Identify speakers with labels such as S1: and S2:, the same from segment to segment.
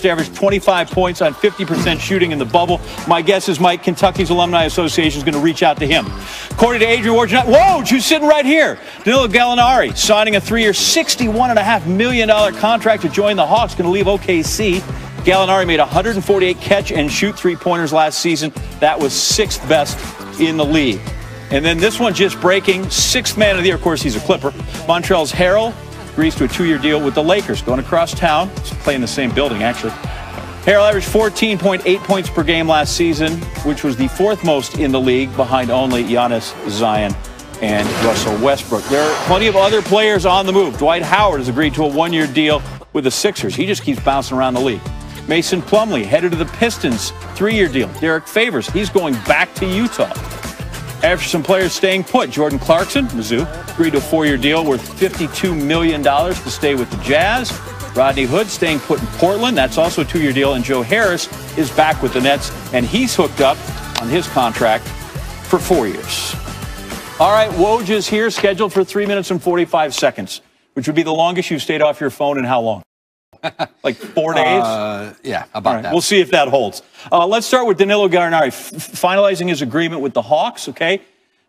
S1: to average 25 points on 50% shooting in the bubble. My guess is, Mike, Kentucky's Alumni Association is going to reach out to him. According to Adrian Woj, who's sitting right here, Danilo Gallinari signing a 3-year, $61.5 million contract to join the Hawks, going to leave OKC. Gallinari made 148 catch-and-shoot three-pointers last season. That was 6th best in the league. And then this one just breaking, 6th man of the year. Of course, he's a Clipper. Montrezl Harrell agrees to a 2-year deal with the Lakers. Going across town. He's playing in the same building, actually. Harrell averaged 14.8 points per game last season, which was the 4th most in the league, behind only Giannis, Zion, and Russell Westbrook. There are plenty of other players on the move. Dwight Howard has agreed to a 1-year deal with the Sixers. He just keeps bouncing around the league. Mason Plumlee headed to the Pistons, 3-year deal. Derek Favors, he's going back to Utah. After some players staying put, Jordan Clarkson, Mizzou, agreed to a 4-year deal worth $52 million to stay with the Jazz. Rodney Hood staying put in Portland. That's also a 2-year deal. And Joe Harris is back with the Nets, and he's hooked up on his contract for 4 years. All right, Woj is here, scheduled for 3 minutes and 45 seconds, which would be the longest you've stayed off your phone in how long? Like 4 days?
S2: Yeah, about that.
S1: We'll see if that holds. Let's start with Danilo Gallinari finalizing his agreement with the Hawks, okay?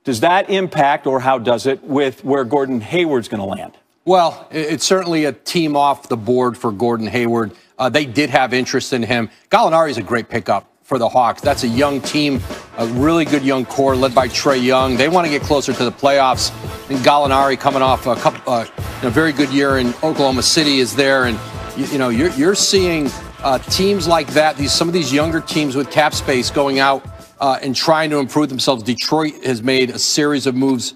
S1: Does that impact, or how does it, with where Gordon Hayward's going to land?
S2: Well, it's certainly a team off the board for Gordon Hayward. They did have interest in him. Gallinari is a great pickup for the Hawks. That's a young team, a really good young core led by Trae Young. They want to get closer to the playoffs. And Gallinari, coming off a very good year in Oklahoma City, is there. And you're seeing teams like that, some of these younger teams with cap space going out and trying to improve themselves. Detroit has made a series of moves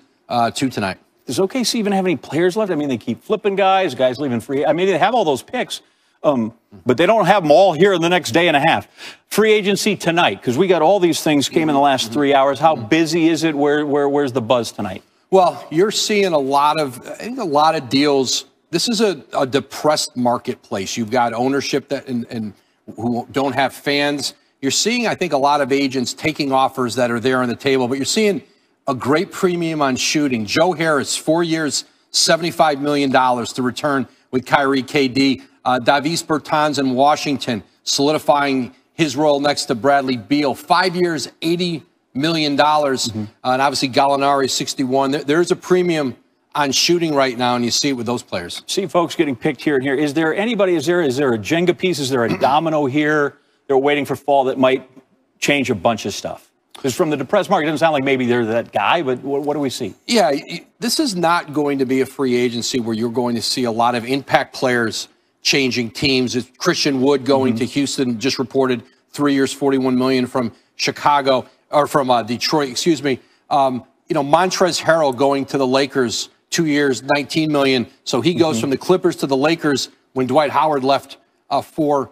S2: tonight.
S1: Does OKC even have any players left? I mean, they keep flipping guys leaving free. I mean, they have all those picks, but they don't have them all here in the next day and a half. Free agency tonight, because we got all these things came in the last 3 hours. How busy is it? Where's the buzz tonight?
S2: Well, you're seeing a lot of deals. This is a depressed marketplace. You've got ownership and who don't have fans. You're seeing, I think, a lot of agents taking offers that are there on the table, but you're seeing a great premium on shooting. Joe Harris, 4 years, $75 million to return with Kyrie, KD. Davis Bertans in Washington, solidifying his role next to Bradley Beal. 5 years, $80 million. And obviously Gallinari, 61. There's a premium on shooting right now, and you see it with those players.
S1: See folks getting picked here and here. Is there anybody, is there a Jenga piece? Is there a domino here they're waiting for fall that might change a bunch of stuff? Because from the depressed market, it doesn't sound like maybe they're that guy, but what do we see?
S2: Yeah, this is not going to be a free agency where you're going to see a lot of impact players changing teams. It's Christian Wood going to Houston, just reported 3 years, $41 million from Chicago, or from Detroit, excuse me. Montrezl Harrell going to the Lakers, 2 years, $19 million. So he goes from the Clippers to the Lakers when Dwight Howard left for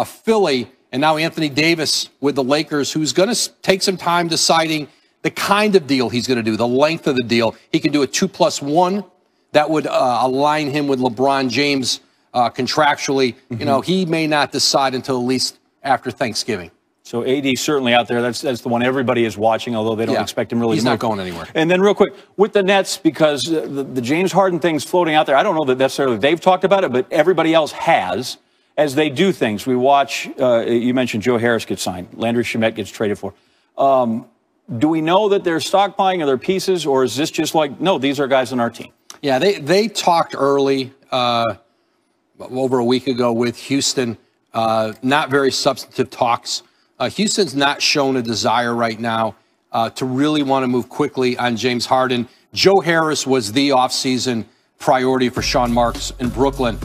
S2: Philly. And now Anthony Davis with the Lakers, who's going to take some time deciding the kind of deal he's going to do, the length of the deal. He can do a 2+1 that would align him with LeBron James contractually. He may not decide until at least after Thanksgiving.
S1: So AD certainly out there. That's the one everybody is watching, although they don't expect him really to move.
S2: He's not going anywhere.
S1: And then real quick, with the Nets, because the James Harden thing's floating out there, I don't know that necessarily they've talked about it, but everybody else has. As they do things, we watch, you mentioned Joe Harris gets signed, Landry Shamet gets traded for. Do we know that they're stockpiling other pieces, or is this just like, no, these are guys on our team?
S2: Yeah, they talked early, over a week ago with Houston, not very substantive talks. Houston's not shown a desire right now to really want to move quickly on James Harden. Joe Harris was the offseason priority for Sean Marks in Brooklyn.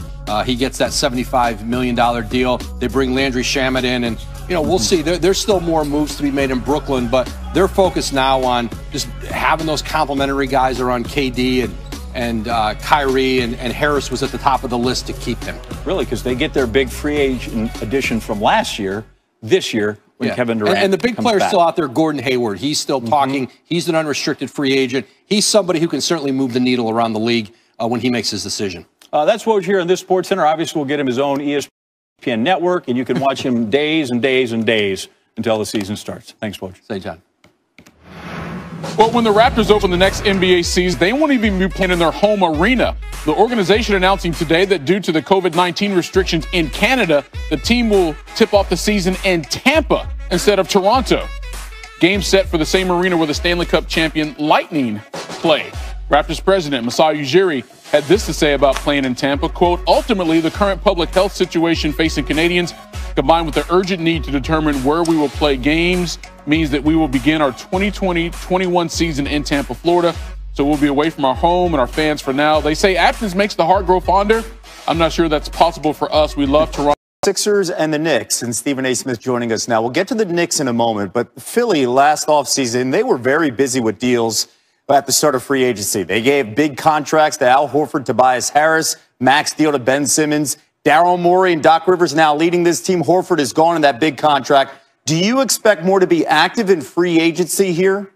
S2: He gets that $75 million deal. They bring Landry Shamet in, and we'll see. There's still more moves to be made in Brooklyn, but they're focused now on just having those complimentary guys around KD and Kyrie, and Harris was at the top of the list to keep him.
S1: Really, because they get their big free agent addition from last year, this year, when Kevin Durant
S2: and the big player's still out there, Gordon Hayward. He's still talking. He's an unrestricted free agent. He's somebody who can certainly move the needle around the league when he makes his decision. That's
S1: Woj here on this Sports Center. Obviously, we'll get him his own ESPN network, and you can watch him days and days and days until the season starts. Thanks, Woj.
S2: Say, John.
S3: Well, when the Raptors open the next NBA season, they won't even be playing in their home arena. The organization announcing today that due to the COVID-19 restrictions in Canada, the team will tip off the season in Tampa instead of Toronto. Game set for the same arena where the Stanley Cup champion Lightning play. Raptors president Masai Ujiri had this to say about playing in Tampa, quote, ultimately, the current public health situation facing Canadians, combined with the urgent need to determine where we will play games, means that we will begin our 2020-21 season in Tampa, Florida. So we'll be away from our home and our fans for now. They say absence makes the heart grow fonder. I'm not sure that's possible for us. We love Toronto.
S4: Sixers and the Knicks, and Stephen A. Smith joining us now. We'll get to the Knicks in a moment, but Philly last offseason, they were very busy with deals at the start of free agency. They gave big contracts to Al Horford, Tobias Harris, max deal to Ben Simmons. Daryl Morey and Doc Rivers now leading this team. Horford is gone in that big contract. Do you expect more to be active in free agency here?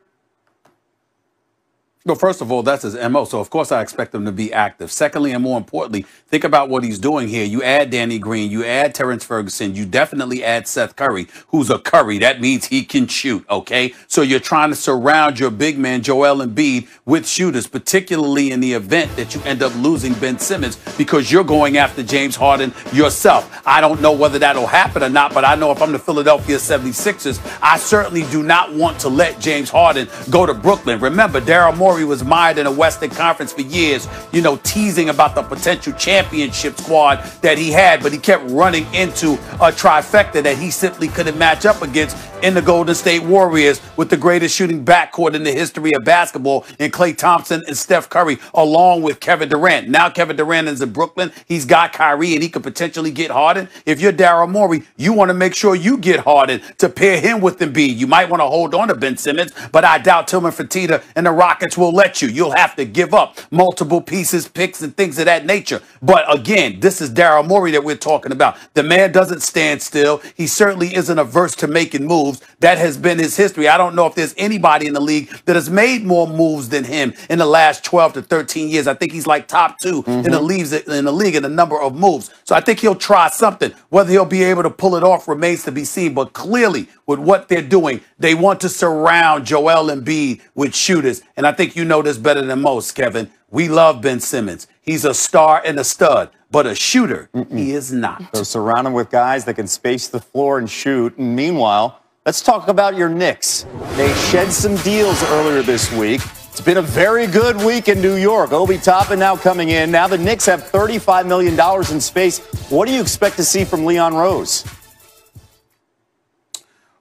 S5: Well, first of all, that's his MO, so of course I expect him to be active. Secondly, and more importantly, think about what he's doing here. You add Danny Green, you add Terrence Ferguson, you definitely add Seth Curry, who's a Curry. That means he can shoot, okay? So you're trying to surround your big man, Joel Embiid, with shooters, particularly in the event that you end up losing Ben Simmons because you're going after James Harden yourself. I don't know whether that'll happen or not, but I know if I'm the Philadelphia 76ers, I certainly do not want to let James Harden go to Brooklyn. Remember, Daryl Morey was mired in a Western Conference for years, you know, teasing about the potential championship squad that he had, but he kept running into a trifecta that he simply couldn't match up against in the Golden State Warriors with the greatest shooting backcourt in the history of basketball in Klay Thompson and Steph Curry, along with Kevin Durant. Now Kevin Durant is in Brooklyn. He's got Kyrie, and he could potentially get Harden. If you're Daryl Morey, you want to make sure you get Harden to pair him with Embiid. You might want to hold on to Ben Simmons, but I doubt Tillman Fertitta and the Rockets will let you. You'll have to give up multiple pieces, picks, and things of that nature. But again, this is Daryl Morey that we're talking about. The man doesn't stand still. He certainly isn't averse to making moves. That has been his history. I don't know if there's anybody in the league that has made more moves than him in the last 12 to 13 years. I think he's like top two in the league in a number of moves. So I think he'll try something. Whether he'll be able to pull it off remains to be seen. But clearly, with what they're doing, they want to surround Joel Embiid with shooters. And I think you know this better than most, Kevin. We love Ben Simmons. He's a star and a stud, but a shooter, he is not.
S4: So surround him with guys that can space the floor and shoot. And meanwhile, let's talk about your Knicks. They shed some deals earlier this week. It's been a very good week in New York. Obi Toppin now coming in. Now the Knicks have $35 million in space. What do you expect to see from Leon Rose?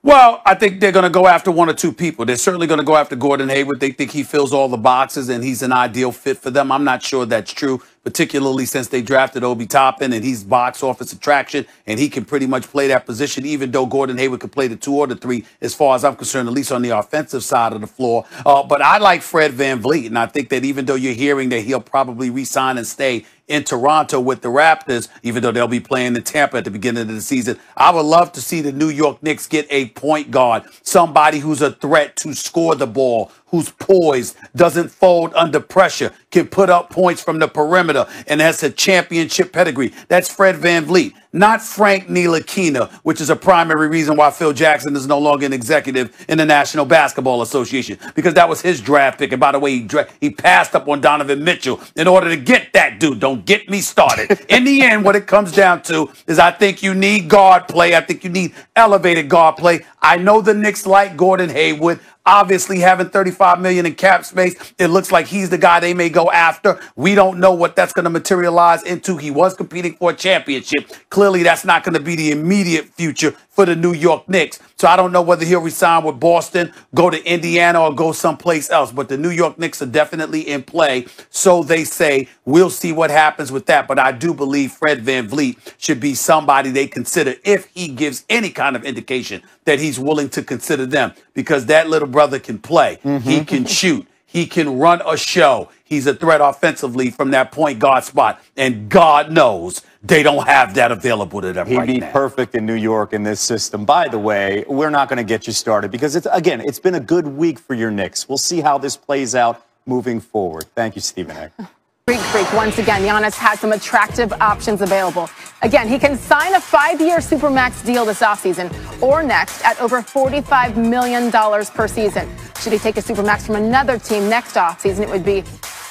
S5: Well, I think they're going to go after one or two people. They're certainly going to go after Gordon Hayward. They think he fills all the boxes and he's an ideal fit for them. I'm not sure that's true, particularly since they drafted Obi Toppin and he's box office attraction and he can pretty much play that position, even though Gordon Hayward could play the 2 or the 3, as far as I'm concerned, at least on the offensive side of the floor. But I like Fred VanVleet, and I think that even though you're hearing that he'll probably re-sign and stay in Toronto with the Raptors, even though they'll be playing in Tampa at the beginning of the season, I would love to see the New York Knicks get a point guard, somebody who's a threat to score the ball, who's poised, doesn't fold under pressure, can put up points from the perimeter, and has a championship pedigree. That's Fred VanVleet, not Frank Ntilikina, which is a primary reason why Phil Jackson is no longer an executive in the National Basketball Association, because that was his draft pick. And by the way, he passed up on Donovan Mitchell in order to get that dude. Don't get me started. In the end, what it comes down to is I think you need guard play. I think you need elevated guard play. I know the Knicks like Gordon Hayward. Obviously, having $35 million in cap space, it looks like he's the guy they may go after. We don't know what that's going to materialize into. He was competing for a championship. Clearly, that's not going to be the immediate future for the New York Knicks. So I don't know whether he'll resign with Boston, go to Indiana, or go someplace else. But the New York Knicks are definitely in play. So they say. We'll see what happens with that. But I do believe Fred VanVleet should be somebody they consider if he gives any kind of indication that he's willing to consider them, because that little brother can play. He can shoot. He can run a show. He's a threat offensively from that point guard spot. And God knows they don't have that available to them right now.
S4: He'd be perfect in New York in this system. By the way, we're not going to get you started because, it's been a good week for your Knicks. We'll see how this plays out moving forward. Thank you, Stephen A.
S6: Greek Freak, once again, Giannis has some attractive options available. Again, he can sign a 5-year Supermax deal this offseason or next at over $45 million per season. Should he take a Supermax from another team next offseason, it would be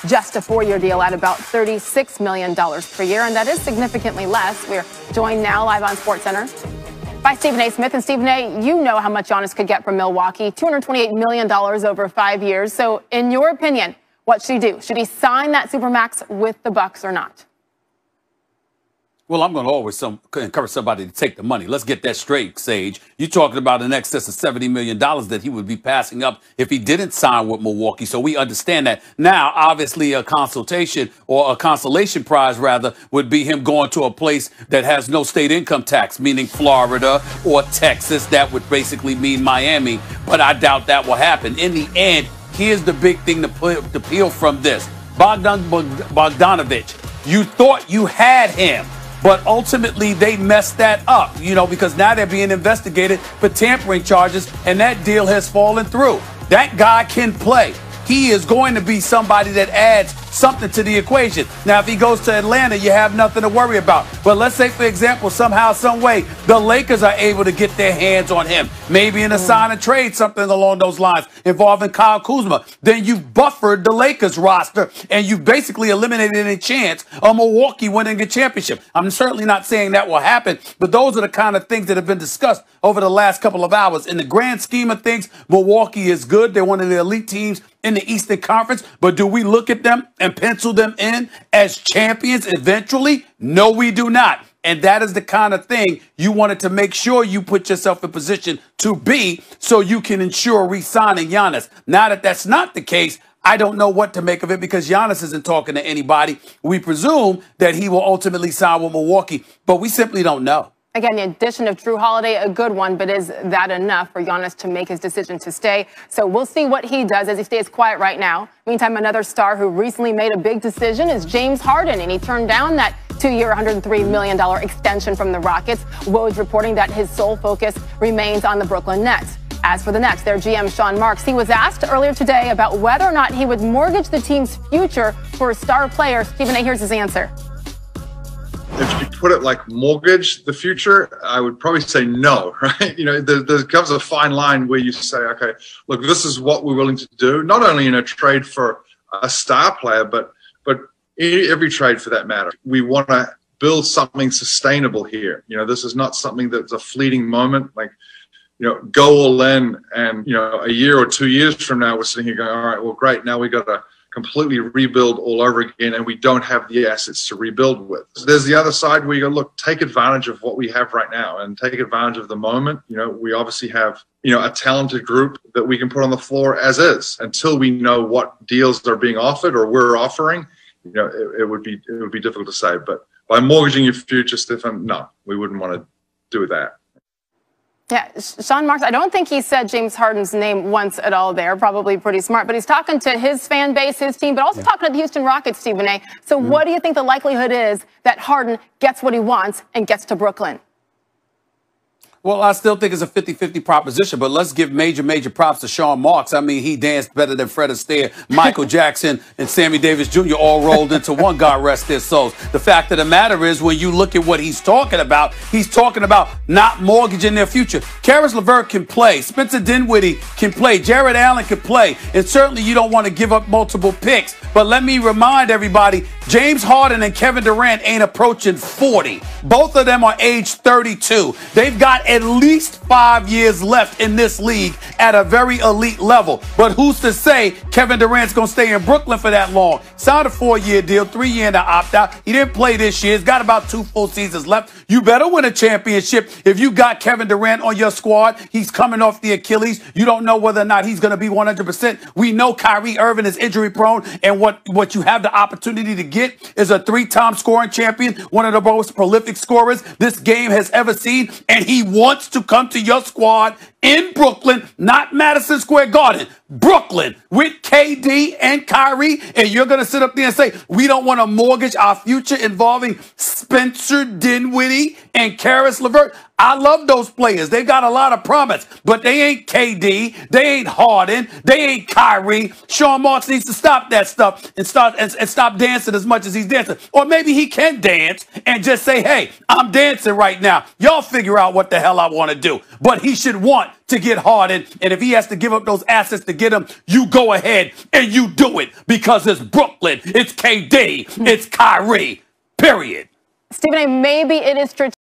S6: just a 4-year deal at about $36 million per year, and that is significantly less. We're joined now live on SportsCenter by Stephen A. Smith. And Stephen A., you know how much Giannis could get from Milwaukee, $228 million over 5 years. So in your opinion, what should he do? Should he sign that Supermax with the Bucks or not?
S5: Well, I'm going to always encourage somebody to take the money. Let's get that straight, Sage. You're talking about an excess of $70 million that he would be passing up if he didn't sign with Milwaukee. So we understand that. Now, obviously, a consultation or a consolation prize, rather, would be him going to a place that has no state income tax, meaning Florida or Texas. That would basically mean Miami. But I doubt that will happen. In the end, here's the big thing to peel from this. Bogdanovich, you thought you had him, but ultimately they messed that up, because now they're being investigated for tampering charges, and that deal has fallen through. That guy can play. He is going to be somebody that adds something to the equation. Now, if he goes to Atlanta, you have nothing to worry about. But let's say, for example, somehow, some way, the Lakers are able to get their hands on him. Maybe in a sign and trade, something along those lines involving Kyle Kuzma. Then you've buffered the Lakers roster, and you've basically eliminated any chance of Milwaukee winning a championship. I'm certainly not saying that will happen, but those are the kind of things that have been discussed over the last couple of hours. In the grand scheme of things, Milwaukee is good. They're one of the elite teams in the Eastern Conference, but do we look at them and pencil them in as champions eventually? No, we do not. And that is the kind of thing you wanted to make sure you put yourself in position to be, so you can ensure re-signing Giannis. Now that that's not the case, I don't know what to make of it, because Giannis isn't talking to anybody. We presume that he will ultimately sign with Milwaukee, but we simply don't know.
S6: Again, the addition of Drew Holiday, a good one, but is that enough for Giannis to make his decision to stay? So we'll see what he does as he stays quiet right now. Meantime, another star who recently made a big decision is James Harden, and he turned down that 2-year, $103 million extension from the Rockets. Woj reporting that his sole focus remains on the Brooklyn Nets. As for the Nets, their GM Sean Marks, he was asked earlier today about whether or not he would mortgage the team's future for a star player. Stephen A., here's his answer.
S7: If you put it like mortgage the future, I would probably say no, right? There comes a fine line where you say, okay, look, this is what we're willing to do, not only in a trade for a star player, but every trade for that matter. We want to build something sustainable here. This is not something that's a fleeting moment, go all in, and, a year or 2 years from now, we're sitting here going, all right, well, great, now we got to completely rebuild all over again, and we don't have the assets to rebuild with. So there's the other side where you go, look, take advantage of what we have right now and take advantage of the moment. We obviously have, a talented group that we can put on the floor as is. Until we know what deals are being offered or we're offering, it would be difficult to say. But by mortgaging your future, Stefan, no, we wouldn't want to do that.
S6: Yeah, Sean Marks, I don't think he said James Harden's name once at all there. Probably pretty smart. But he's talking to his fan base, his team, but also talking to the Houston Rockets, Stephen A. So what do you think the likelihood is that Harden gets what he wants and gets to Brooklyn?
S5: Well, I still think it's a 50-50 proposition, but let's give major props to Sean Marks. I mean, he danced better than Fred Astaire, Michael Jackson, and Sammy Davis Jr. all rolled into one, God rest their souls. The fact of the matter is, when you look at what he's talking about not mortgaging their future. Karis LeVert can play. Spencer Dinwiddie can play. Jared Allen can play. And certainly you don't want to give up multiple picks. But let me remind everybody, James Harden and Kevin Durant ain't approaching 40. Both of them are age 32. They've got at least 5 years left in this league at a very elite level. But who's to say Kevin Durant's going to stay in Brooklyn for that long? Signed a 4-year deal, 3-year in the opt-out. He didn't play this year. He's got about 2 full seasons left. You better win a championship if you got Kevin Durant on your squad. He's coming off the Achilles. You don't know whether or not he's going to be 100%. We know Kyrie Irving is injury prone, and what you have the opportunity to get is a 3-time scoring champion, one of the most prolific scorers this game has ever seen, and he wants to come to your squad in Brooklyn, not Madison Square Garden, Brooklyn, with KD and Kyrie, and you're going to sit up there and say, we don't want to mortgage our future involving Spencer Dinwiddie and Karis LeVert. I love those players. They've got a lot of promise, but they ain't KD. They ain't Harden. They ain't Kyrie. Sean Marks needs to stop that stuff and stop dancing as much as he's dancing. Or maybe he can dance and just say, hey, I'm dancing right now. Y'all figure out what the hell I want to do. But he should want to get Harden, and if he has to give up those assets to get him, you go ahead and you do it, because it's Brooklyn, it's KD, it's Kyrie, period.
S6: Stephen A., maybe it is strategic.